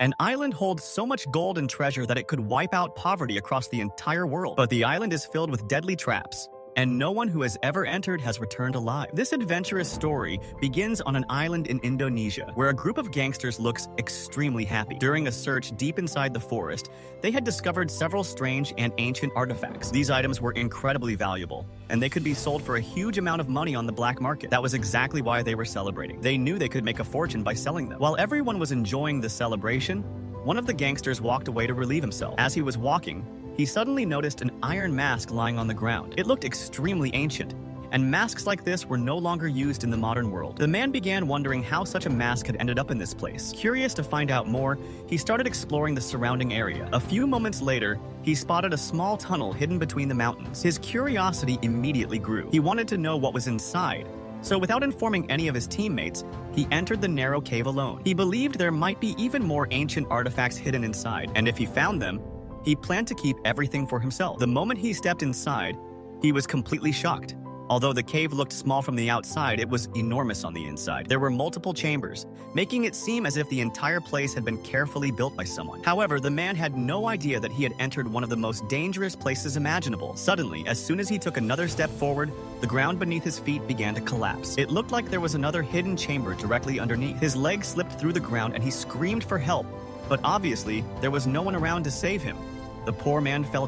An island holds so much gold and treasure that it could wipe out poverty across the entire world. But the island is filled with deadly traps, and no one who has ever entered has returned alive. This adventurous story begins on an island in Indonesia, where a group of gangsters looks extremely happy. During a search deep inside the forest, they had discovered several strange and ancient artifacts. These items were incredibly valuable, and they could be sold for a huge amount of money on the black market. That was exactly why they were celebrating. They knew they could make a fortune by selling them. While everyone was enjoying the celebration, one of the gangsters walked away to relieve himself. As he was walking, he suddenly noticed an iron mask lying on the ground. It looked extremely ancient, and masks like this were no longer used in the modern world. The man began wondering how such a mask had ended up in this place. Curious to find out more, he started exploring the surrounding area. A few moments later, he spotted a small tunnel hidden between the mountains. His curiosity immediately grew. He wanted to know what was inside. So without informing any of his teammates, he entered the narrow cave alone. He believed there might be even more ancient artifacts hidden inside, and if he found them, he planned to keep everything for himself. The moment he stepped inside, he was completely shocked. Although the cave looked small from the outside, it was enormous on the inside. There were multiple chambers, making it seem as if the entire place had been carefully built by someone. However, the man had no idea that he had entered one of the most dangerous places imaginable. Suddenly, as soon as he took another step forward, the ground beneath his feet began to collapse. It looked like there was another hidden chamber directly underneath. His legs slipped through the ground and he screamed for help, but obviously, there was no one around to save him. The poor man fell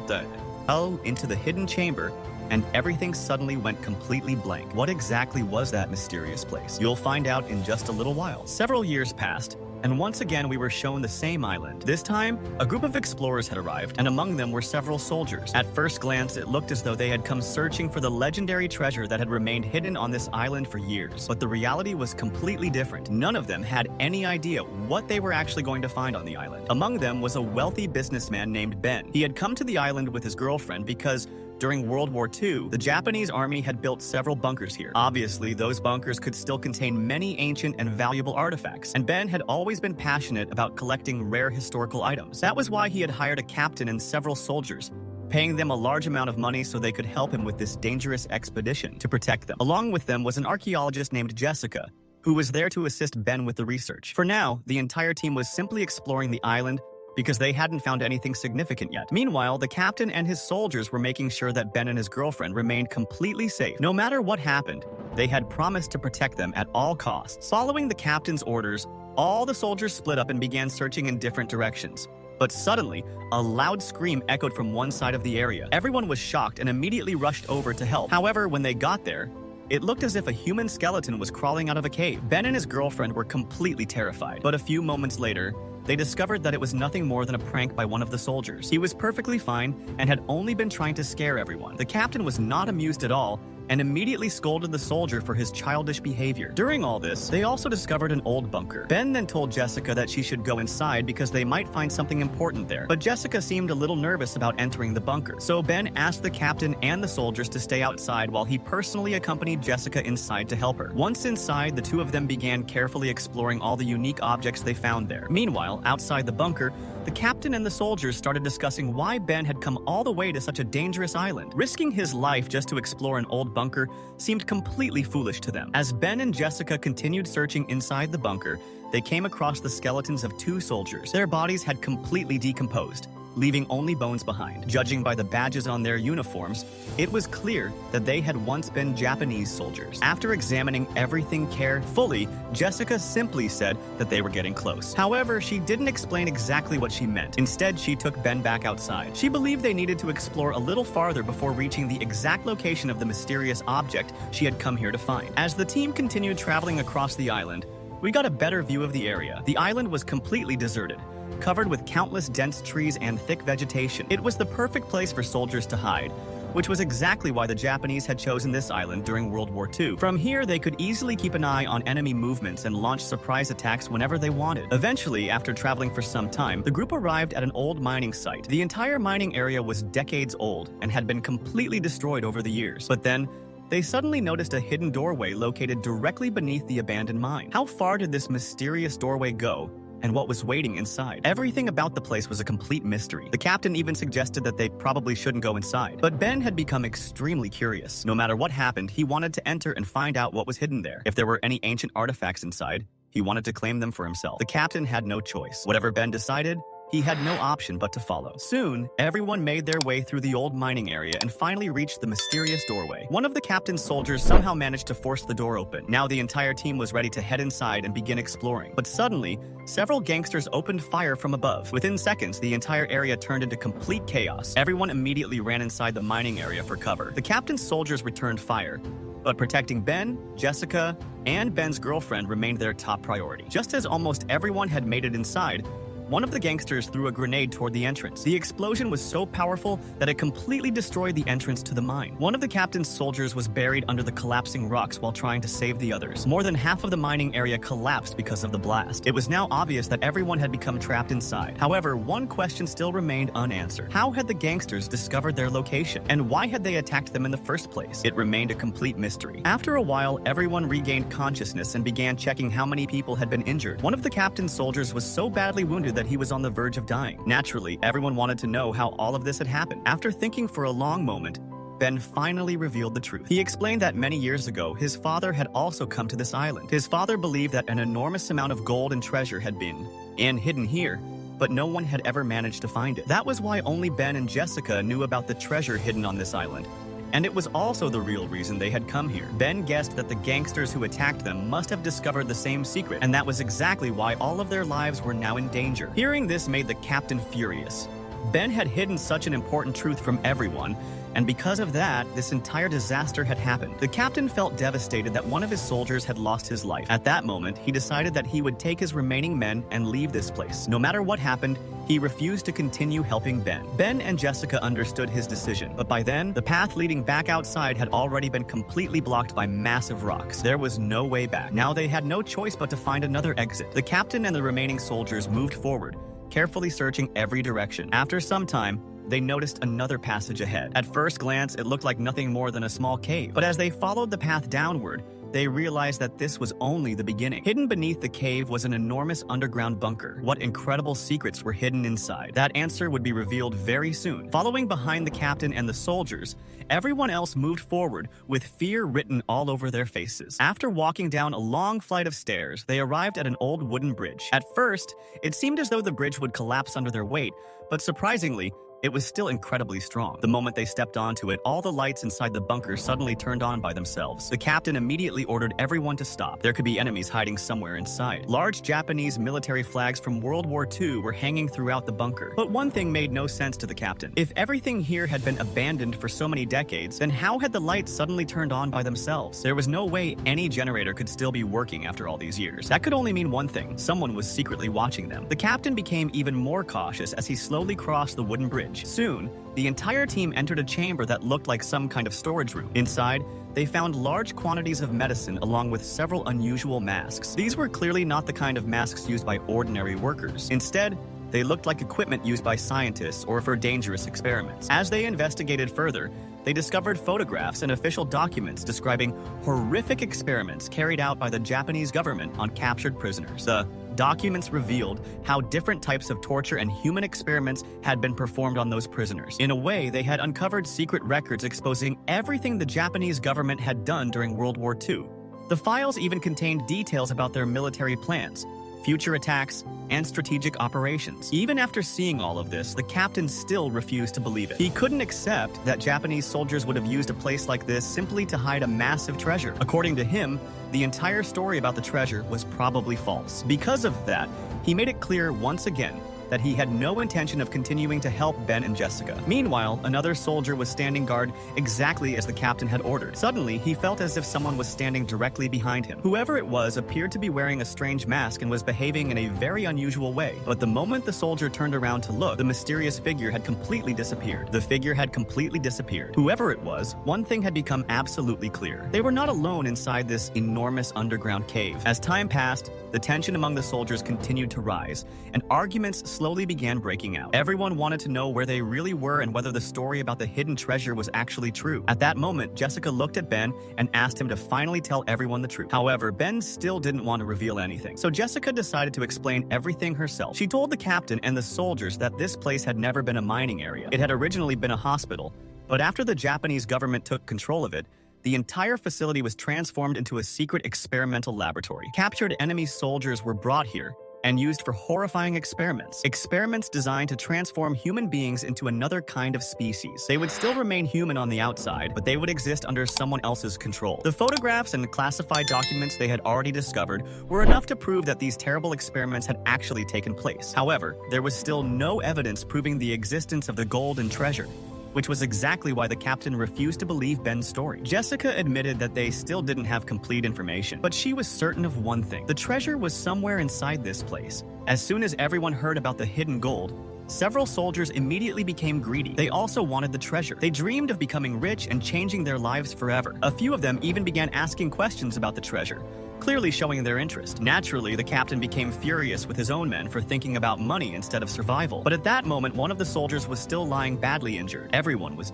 into the hidden chamber, and everything suddenly went completely blank. What exactly was that mysterious place? You'll find out in just a little while. Several years passed, and once again we were shown the same island. This time, a group of explorers had arrived, and among them were several soldiers. At first glance, it looked as though they had come searching for the legendary treasure that had remained hidden on this island for years. But the reality was completely different. None of them had any idea what they were actually going to find on the island. Among them was a wealthy businessman named Ben. He had come to the island with his girlfriend because during World War II, the Japanese army had built several bunkers here. Obviously, those bunkers could still contain many ancient and valuable artifacts, and Ben had always been passionate about collecting rare historical items. That was why he had hired a captain and several soldiers, paying them a large amount of money so they could help him with this dangerous expedition to protect them. Along with them was an archaeologist named Jessica, who was there to assist Ben with the research. For now, the entire team was simply exploring the island because they hadn't found anything significant yet. Meanwhile, the captain and his soldiers were making sure that Ben and his girlfriend remained completely safe. No matter what happened, they had promised to protect them at all costs. Following the captain's orders, all the soldiers split up and began searching in different directions. But suddenly, a loud scream echoed from one side of the area. Everyone was shocked and immediately rushed over to help. However, when they got there, it looked as if a human skeleton was crawling out of a cave. Ben and his girlfriend were completely terrified, but a few moments later, they discovered that it was nothing more than a prank by one of the soldiers. He was perfectly fine and had only been trying to scare everyone. The captain was not amused at all and immediately scolded the soldier for his childish behavior. During all this, they also discovered an old bunker. Ben then told Jessica that she should go inside because they might find something important there. But Jessica seemed a little nervous about entering the bunker. So Ben asked the captain and the soldiers to stay outside while he personally accompanied Jessica inside to help her. Once inside, the two of them began carefully exploring all the unique objects they found there. Meanwhile, outside the bunker, the captain and the soldiers started discussing why Ben had come all the way to such a dangerous island. Risking his life just to explore an old bunker seemed completely foolish to them. As Ben and Jessica continued searching inside the bunker, they came across the skeletons of two soldiers. Their bodies had completely decomposed, leaving only bones behind. Judging by the badges on their uniforms, it was clear that they had once been Japanese soldiers. After examining everything carefully, Jessica simply said that they were getting close. However, she didn't explain exactly what she meant. Instead, she took Ben back outside. She believed they needed to explore a little farther before reaching the exact location of the mysterious object she had come here to find. As the team continued traveling across the island, we got a better view of the area. The island was completely deserted, covered with countless dense trees and thick vegetation. It was the perfect place for soldiers to hide, which was exactly why the Japanese had chosen this island during World War II. From here, they could easily keep an eye on enemy movements and launch surprise attacks whenever they wanted. Eventually, after traveling for some time, the group arrived at an old mining site. The entire mining area was decades old and had been completely destroyed over the years. But then, they suddenly noticed a hidden doorway located directly beneath the abandoned mine. How far did this mysterious doorway go, and what was waiting inside? Everything about the place was a complete mystery. The captain even suggested that they probably shouldn't go inside. But Ben had become extremely curious. No matter what happened, he wanted to enter and find out what was hidden there. If there were any ancient artifacts inside, He wanted to claim them for himself. The captain had no choice. Whatever Ben decided, he had no option but to follow. Soon, everyone made their way through the old mining area and finally reached the mysterious doorway. One of the captain's soldiers somehow managed to force the door open. Now the entire team was ready to head inside and begin exploring. But suddenly, several gangsters opened fire from above. Within seconds, the entire area turned into complete chaos. Everyone immediately ran inside the mining area for cover. The captain's soldiers returned fire, but protecting Ben, Jessica, and Ben's girlfriend remained their top priority. Just as almost everyone had made it inside, one of the gangsters threw a grenade toward the entrance. The explosion was so powerful that it completely destroyed the entrance to the mine. One of the captain's soldiers was buried under the collapsing rocks while trying to save the others. More than half of the mining area collapsed because of the blast. It was now obvious that everyone had become trapped inside. However, one question still remained unanswered. How had the gangsters discovered their location? And why had they attacked them in the first place? It remained a complete mystery. After a while, everyone regained consciousness and began checking how many people had been injured. One of the captain's soldiers was so badly wounded that he was on the verge of dying. Naturally, everyone wanted to know how all of this had happened. After thinking for a long moment, Ben finally revealed the truth. He explained that many years ago, his father had also come to this island. His father believed that an enormous amount of gold and treasure had been hidden here, but no one had ever managed to find it. That was why only Ben and Jessica knew about the treasure hidden on this island. And it was also the real reason they had come here. Ben guessed that the gangsters who attacked them must have discovered the same secret, and that was exactly why all of their lives were now in danger. Hearing this made the captain furious. Ben had hidden such an important truth from everyone, and because of that, this entire disaster had happened. The captain felt devastated that one of his soldiers had lost his life. At that moment, he decided that he would take his remaining men and leave this place. No matter what happened, he refused to continue helping Ben. Ben and Jessica understood his decision, but by then, the path leading back outside had already been completely blocked by massive rocks. There was no way back. Now they had no choice but to find another exit. The captain and the remaining soldiers moved forward, carefully searching every direction. After some time, they noticed another passage ahead. At first glance, it looked like nothing more than a small cave. But as they followed the path downward, they realized that this was only the beginning. Hidden beneath the cave was an enormous underground bunker. What incredible secrets were hidden inside? That answer would be revealed very soon. Following behind the captain and the soldiers, everyone else moved forward with fear written all over their faces. After walking down a long flight of stairs, they arrived at an old wooden bridge. At first, it seemed as though the bridge would collapse under their weight, but surprisingly, it was still incredibly strong. The moment they stepped onto it, all the lights inside the bunker suddenly turned on by themselves. The captain immediately ordered everyone to stop. There could be enemies hiding somewhere inside. Large Japanese military flags from World War II were hanging throughout the bunker. But one thing made no sense to the captain. If everything here had been abandoned for so many decades, then how had the lights suddenly turned on by themselves? There was no way any generator could still be working after all these years. That could only mean one thing: someone was secretly watching them. The captain became even more cautious as he slowly crossed the wooden bridge. Soon, the entire team entered a chamber that looked like some kind of storage room. Inside, they found large quantities of medicine along with several unusual masks. These were clearly not the kind of masks used by ordinary workers. Instead, they looked like equipment used by scientists or for dangerous experiments. As they investigated further, they discovered photographs and official documents describing horrific experiments carried out by the Japanese government on captured prisoners. The documents revealed how different types of torture and human experiments had been performed on those prisoners. In a way, they had uncovered secret records exposing everything the Japanese government had done during World War II. The files even contained details about their military plans, future attacks, and strategic operations. Even after seeing all of this, the captain still refused to believe it. He couldn't accept that Japanese soldiers would have used a place like this simply to hide a massive treasure. According to him, the entire story about the treasure was probably false. Because of that, he made it clear once again that he had no intention of continuing to help Ben and Jessica. Meanwhile, another soldier was standing guard exactly as the captain had ordered. Suddenly, he felt as if someone was standing directly behind him. Whoever it was appeared to be wearing a strange mask and was behaving in a very unusual way. But the moment the soldier turned around to look, the mysterious figure had completely disappeared. The figure had completely disappeared. Whoever it was, one thing had become absolutely clear. They were not alone inside this enormous underground cave. As time passed, the tension among the soldiers continued to rise, and arguments slowly began breaking out. Everyone wanted to know where they really were and whether the story about the hidden treasure was actually true. At that moment, Jessica looked at Ben and asked him to finally tell everyone the truth. However, Ben still didn't want to reveal anything, so Jessica decided to explain everything herself. She told the captain and the soldiers that this place had never been a mining area. It had originally been a hospital, but after the Japanese government took control of it, the entire facility was transformed into a secret experimental laboratory. Captured enemy soldiers were brought here and used for horrifying experiments. Experiments designed to transform human beings into another kind of species. They would still remain human on the outside, but they would exist under someone else's control. The photographs and classified documents they had already discovered were enough to prove that these terrible experiments had actually taken place. However, there was still no evidence proving the existence of the gold and treasure, which was exactly why the captain refused to believe Ben's story. Jessica admitted that they still didn't have complete information, but she was certain of one thing: the treasure was somewhere inside this place. As soon as everyone heard about the hidden gold, several soldiers immediately became greedy. They also wanted the treasure. They dreamed of becoming rich and changing their lives forever. A few of them even began asking questions about the treasure, clearly showing their interest. Naturally, the captain became furious with his own men for thinking about money instead of survival. But at that moment, one of the soldiers was still lying badly injured. Everyone was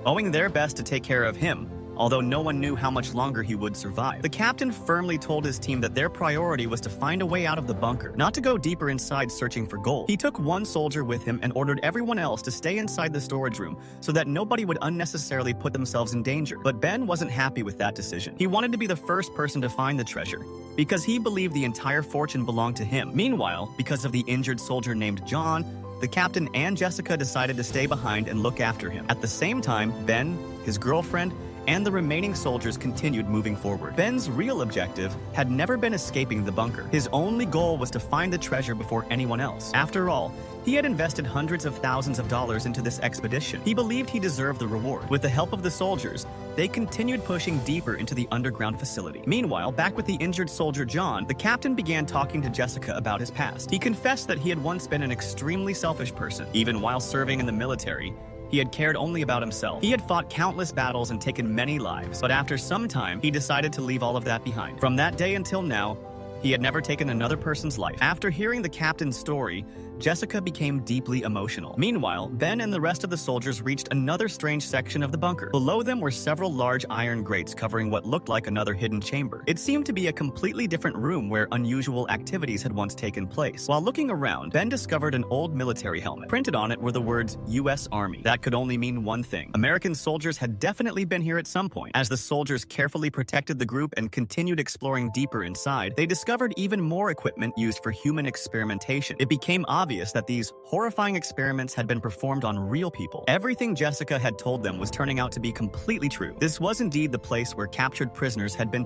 owing their best to take care of him, although no one knew how much longer he would survive. The captain firmly told his team that their priority was to find a way out of the bunker, not to go deeper inside searching for gold. He took one soldier with him and ordered everyone else to stay inside the storage room so that nobody would unnecessarily put themselves in danger. But Ben wasn't happy with that decision. He wanted to be the first person to find the treasure, because he believed the entire fortune belonged to him. Meanwhile, because of the injured soldier named John, the captain and Jessica decided to stay behind and look after him. At the same time, Ben, his girlfriend, and the remaining soldiers continued moving forward. Ben's real objective had never been escaping the bunker. His only goal was to find the treasure before anyone else. After all, he had invested hundreds of thousands of dollars into this expedition. He believed he deserved the reward. With the help of the soldiers, they continued pushing deeper into the underground facility. Meanwhile, back with the injured soldier John, the captain began talking to Jessica about his past. He confessed that he had once been an extremely selfish person. Even while serving in the military, he had cared only about himself. He had fought countless battles and taken many lives, but after some time, he decided to leave all of that behind. From that day until now, he had never taken another person's life. After hearing the captain's story, Jessica became deeply emotional. Meanwhile, Ben and the rest of the soldiers reached another strange section of the bunker. Below them were several large iron grates covering what looked like another hidden chamber. It seemed to be a completely different room where unusual activities had once taken place. While looking around, Ben discovered an old military helmet. Printed on it were the words U.S. Army. That could only mean one thing: American soldiers had definitely been here at some point. As the soldiers carefully protected the group and continued exploring deeper inside, they discovered even more equipment used for human experimentation. It became obvious that these horrifying experiments had been performed on real people. Everything Jessica had told them was turning out to be completely true. This was indeed the place where captured prisoners had been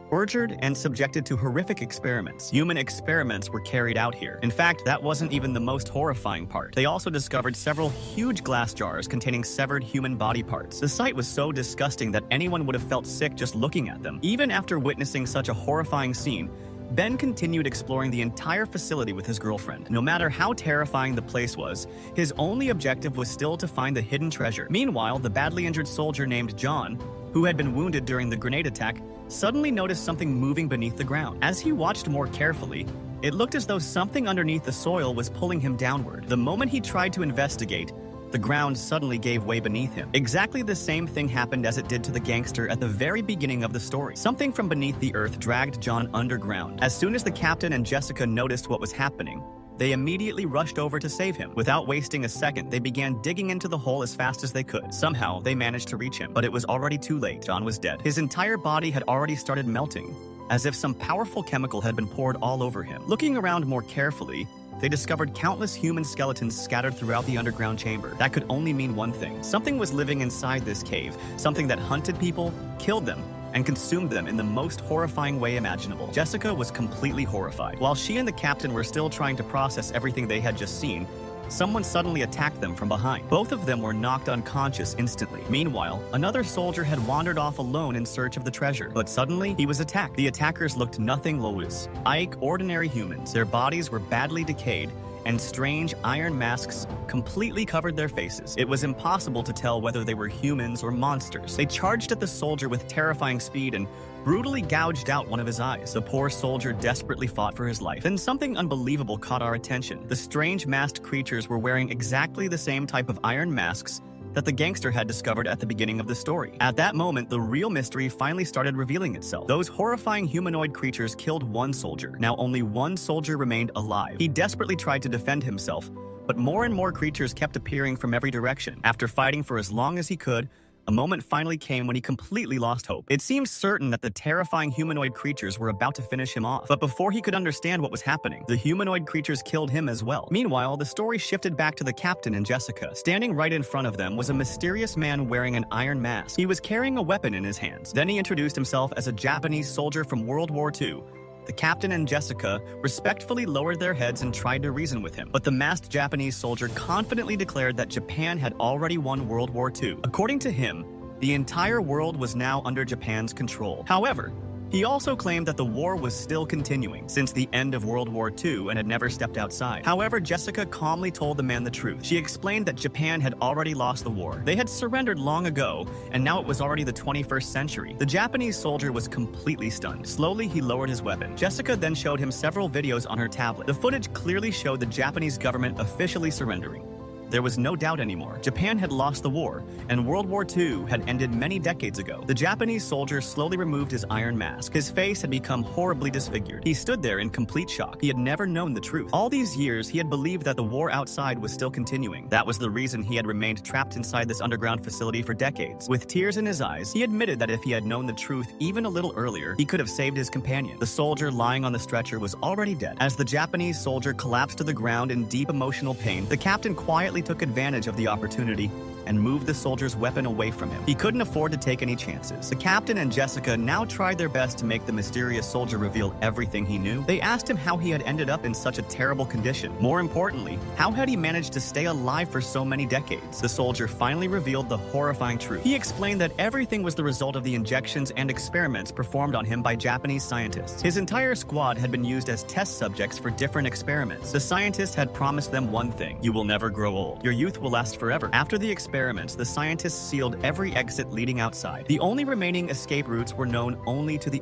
tortured and subjected to horrific experiments. Human experiments were carried out here. In fact, that wasn't even the most horrifying part. They also discovered several huge glass jars containing severed human body parts. The sight was so disgusting that anyone would have felt sick just looking at them. Even after witnessing such a horrifying scene, Ben continued exploring the entire facility with his girlfriend. No matter how terrifying the place was, his only objective was still to find the hidden treasure. Meanwhile, the badly injured soldier named John, who had been wounded during the grenade attack, suddenly noticed something moving beneath the ground. As he watched more carefully, it looked as though something underneath the soil was pulling him downward. The moment he tried to investigate, the ground suddenly gave way beneath him. Exactly the same thing happened as it did to the gangster at the very beginning of the story. Something from beneath the earth dragged John underground. As soon as the captain and Jessica noticed what was happening, they immediately rushed over to save him. Without wasting a second, they began digging into the hole as fast as they could. Somehow, they managed to reach him, but it was already too late. John was dead. His entire body had already started melting, as if some powerful chemical had been poured all over him. Looking around more carefully, they discovered countless human skeletons scattered throughout the underground chamber. That could only mean one thing: something was living inside this cave, something that hunted people, killed them, and consumed them in the most horrifying way imaginable. Jessica was completely horrified. While she and the captain were still trying to process everything they had just seen, someone suddenly attacked them from behind. Both of them were knocked unconscious instantly. Meanwhile, another soldier had wandered off alone in search of the treasure, but suddenly he was attacked. The attackers looked nothing like ordinary humans. Their bodies were badly decayed, and strange iron masks completely covered their faces. It was impossible to tell whether they were humans or monsters. They charged at the soldier with terrifying speed and brutally gouged out one of his eyes. The poor soldier desperately fought for his life. Then something unbelievable caught our attention. The strange masked creatures were wearing exactly the same type of iron masks that the gangster had discovered at the beginning of the story. At that moment, the real mystery finally started revealing itself. Those horrifying humanoid creatures killed one soldier. Now only one soldier remained alive. He desperately tried to defend himself, but more and more creatures kept appearing from every direction. After fighting for as long as he could, A moment finally came when he completely lost hope. It seemed certain that the terrifying humanoid creatures were about to finish him off. But before he could understand what was happening, the humanoid creatures killed him as well. Meanwhile, the story shifted back to the captain and Jessica. Standing right in front of them was a mysterious man wearing an iron mask. He was carrying a weapon in his hands. Then he introduced himself as a Japanese soldier from World War II. The captain and Jessica respectfully lowered their heads and tried to reason with him, but the masked Japanese soldier confidently declared that Japan had already won World War II. According to him, the entire world was now under Japan's control. However, he also claimed that the war was still continuing since the end of World War II and had never stepped outside. However, Jessica calmly told the man the truth. She explained that Japan had already lost the war. They had surrendered long ago, and now it was already the 21st century. The Japanese soldier was completely stunned. Slowly, he lowered his weapon. Jessica then showed him several videos on her tablet. The footage clearly showed the Japanese government officially surrendering. There was no doubt anymore. Japan had lost the war, and World War II had ended many decades ago. The Japanese soldier slowly removed his iron mask. His face had become horribly disfigured. He stood there in complete shock. He had never known the truth. All these years, he had believed that the war outside was still continuing. That was the reason he had remained trapped inside this underground facility for decades. With tears in his eyes, he admitted that if he had known the truth even a little earlier, he could have saved his companion. The soldier lying on the stretcher was already dead. As the Japanese soldier collapsed to the ground in deep emotional pain, the captain quietly took advantage of the opportunity and moved the soldier's weapon away from him. He couldn't afford to take any chances. The captain and Jessica now tried their best to make the mysterious soldier reveal everything he knew. They asked him how he had ended up in such a terrible condition. More importantly, how had he managed to stay alive for so many decades? The soldier finally revealed the horrifying truth. He explained that everything was the result of the injections and experiments performed on him by Japanese scientists. His entire squad had been used as test subjects for different experiments. The scientists had promised them one thing: you will never grow old. Your youth will last forever. After the experiments, the scientists sealed every exit leading outside. The only remaining escape routes were known only to the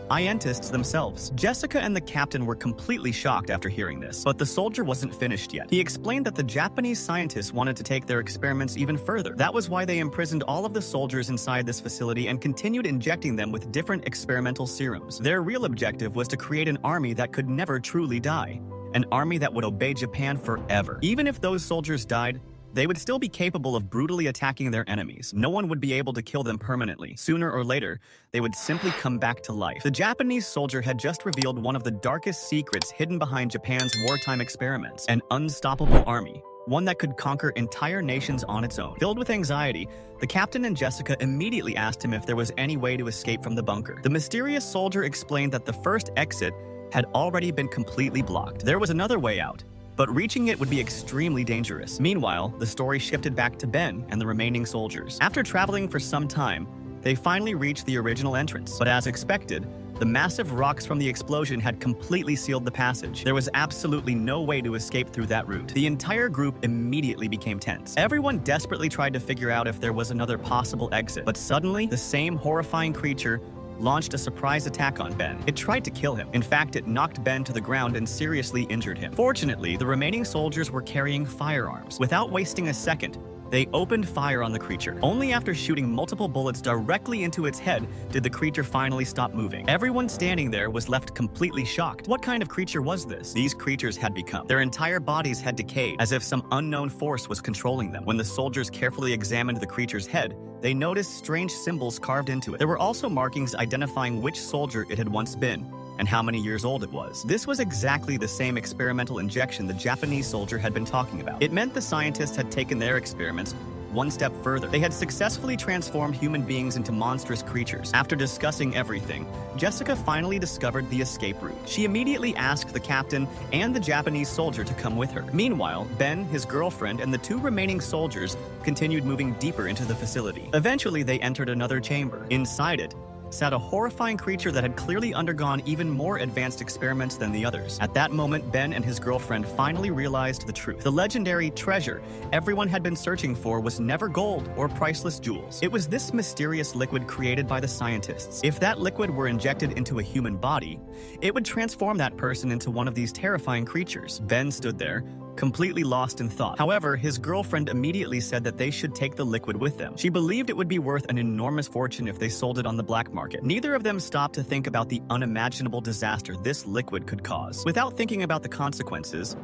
scientists themselves. Jessica and the captain were completely shocked after hearing this, but the soldier wasn't finished yet. He explained that the Japanese scientists wanted to take their experiments even further. That was why they imprisoned all of the soldiers inside this facility and continued injecting them with different experimental serums. Their real objective was to create an army that could never truly die. An army that would obey Japan forever. Even if those soldiers died, they would still be capable of brutally attacking their enemies. No one would be able to kill them permanently. Sooner or later, they would simply come back to life. The Japanese soldier had just revealed one of the darkest secrets hidden behind Japan's wartime experiments: an unstoppable army. One that could conquer entire nations on its own. Filled with anxiety, the captain and Jessica immediately asked him if there was any way to escape from the bunker. The mysterious soldier explained that the first exit had already been completely blocked. There was another way out, but reaching it would be extremely dangerous. Meanwhile, the story shifted back to Ben and the remaining soldiers. After traveling for some time, they finally reached the original entrance. But as expected, the massive rocks from the explosion had completely sealed the passage. There was absolutely no way to escape through that route. The entire group immediately became tense. Everyone desperately tried to figure out if there was another possible exit. But suddenly, the same horrifying creature launched a surprise attack on Ben. It tried to kill him. In fact, it knocked Ben to the ground and seriously injured him. Fortunately, the remaining soldiers were carrying firearms. Without wasting a second, they opened fire on the creature. Only after shooting multiple bullets directly into its head did the creature finally stop moving. Everyone standing there was left completely shocked. What kind of creature was this? These creatures had become. Their entire bodies had decayed, as if some unknown force was controlling them. When the soldiers carefully examined the creature's head, they noticed strange symbols carved into it. There were also markings identifying which soldier it had once been and how many years old it was. This was exactly the same experimental injection the Japanese soldier had been talking about. It meant the scientists had taken their experiments one step further. They had successfully transformed human beings into monstrous creatures. After discussing everything, Jessica finally discovered the escape route. She immediately asked the captain and the Japanese soldier to come with her. Meanwhile, Ben, his girlfriend, and the two remaining soldiers continued moving deeper into the facility. Eventually, they entered another chamber. Inside it sat a horrifying creature that had clearly undergone even more advanced experiments than the others. At that moment, Ben and his girlfriend finally realized the truth. The legendary treasure everyone had been searching for was never gold or priceless jewels. It was this mysterious liquid created by the scientists. If that liquid were injected into a human body, it would transform that person into one of these terrifying creatures. Ben stood there, completely lost in thought. However, his girlfriend immediately said that they should take the liquid with them. She believed it would be worth an enormous fortune if they sold it on the black market. Neither of them stopped to think about the unimaginable disaster this liquid could cause. Without thinking about the consequences,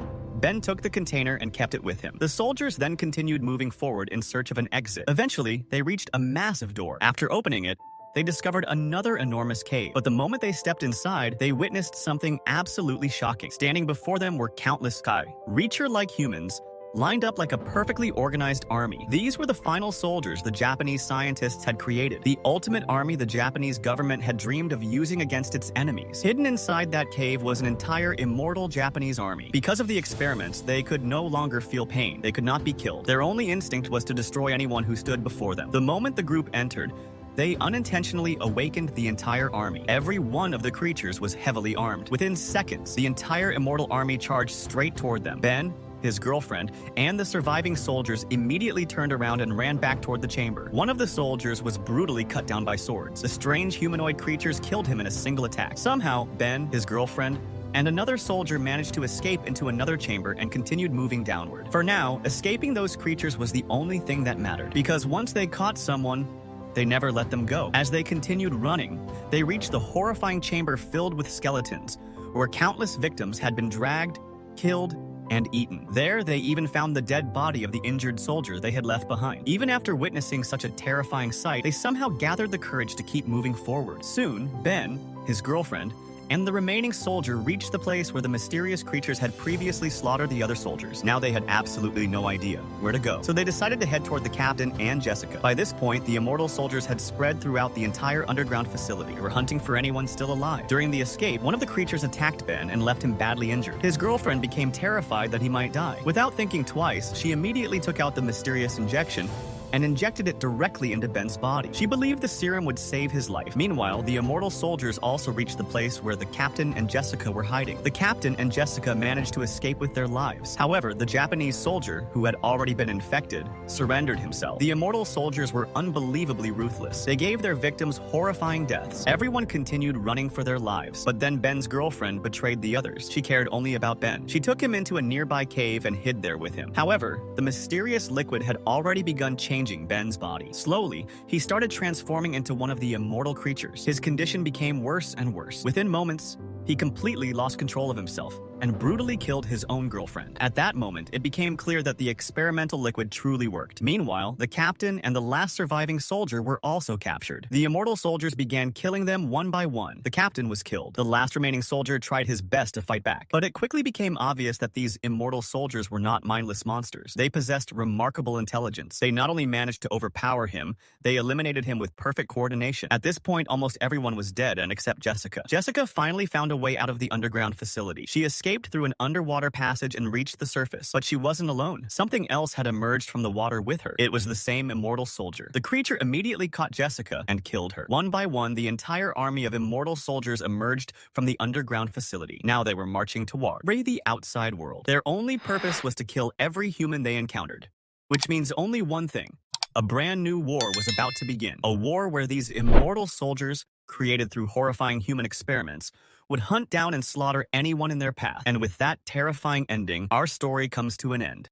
Ben took the container and kept it with him. The soldiers then continued moving forward in search of an exit. Eventually, they reached a massive door. After opening it, they discovered another enormous cave. But the moment they stepped inside, they witnessed something absolutely shocking. Standing before them were countless Reacher-like humans, lined up like a perfectly organized army. These were the final soldiers the Japanese scientists had created, the ultimate army the Japanese government had dreamed of using against its enemies. Hidden inside that cave was an entire immortal Japanese army. Because of the experiments, they could no longer feel pain. They could not be killed. Their only instinct was to destroy anyone who stood before them. The moment the group entered, they unintentionally awakened the entire army. Every one of the creatures was heavily armed. Within seconds, the entire immortal army charged straight toward them. Ben, his girlfriend, and the surviving soldiers immediately turned around and ran back toward the chamber. One of the soldiers was brutally cut down by swords. The strange humanoid creatures killed him in a single attack. Somehow, Ben, his girlfriend, and another soldier managed to escape into another chamber and continued moving downward. For now, escaping those creatures was the only thing that mattered, because once they caught someone, they never let them go. As they continued running, they reached the horrifying chamber filled with skeletons, where countless victims had been dragged, killed, and eaten. There, they even found the dead body of the injured soldier they had left behind. Even after witnessing such a terrifying sight, they somehow gathered the courage to keep moving forward. Soon, Ben, his girlfriend, and the remaining soldier reached the place where the mysterious creatures had previously slaughtered the other soldiers. Now they had absolutely no idea where to go, so they decided to head toward the captain and Jessica. By this point, the immortal soldiers had spread throughout the entire underground facility. They were hunting for anyone still alive. During the escape, one of the creatures attacked Ben and left him badly injured. His girlfriend became terrified that he might die. Without thinking twice, she immediately took out the mysterious injection and injected it directly into Ben's body. She believed the serum would save his life. Meanwhile, the immortal soldiers also reached the place where the captain and Jessica were hiding. The captain and Jessica managed to escape with their lives. However, the Japanese soldier, who had already been infected, surrendered himself. The immortal soldiers were unbelievably ruthless. They gave their victims horrifying deaths. Everyone continued running for their lives, but then Ben's girlfriend betrayed the others. She cared only about Ben. She took him into a nearby cave and hid there with him. However, the mysterious liquid had already begun changing Ben's body. Slowly, he started transforming into one of the immortal creatures. His condition became worse and worse. Within moments, he completely lost control of himself and brutally killed his own girlfriend. At that moment, it became clear that the experimental liquid truly worked. Meanwhile, the captain and the last surviving soldier were also captured. The immortal soldiers began killing them one by one. The captain was killed. The last remaining soldier tried his best to fight back, but it quickly became obvious that these immortal soldiers were not mindless monsters. They possessed remarkable intelligence. They not only managed to overpower him, they eliminated him with perfect coordination. At this point, almost everyone was dead except Jessica. Jessica finally found a way out of the underground facility. She escaped through an underwater passage and reached the surface, but she wasn't alone. Something else had emerged from the water with her. It was the same immortal soldier. The creature immediately caught Jessica and killed her. One by one, the entire army of immortal soldiers emerged from the underground facility. Now they were marching toward the outside world. Their only purpose was to kill every human they encountered, which means only one thing. A brand new war was about to begin. A war where these immortal soldiers, created through horrifying human experiments, would hunt down and slaughter anyone in their path. And with that terrifying ending, our story comes to an end.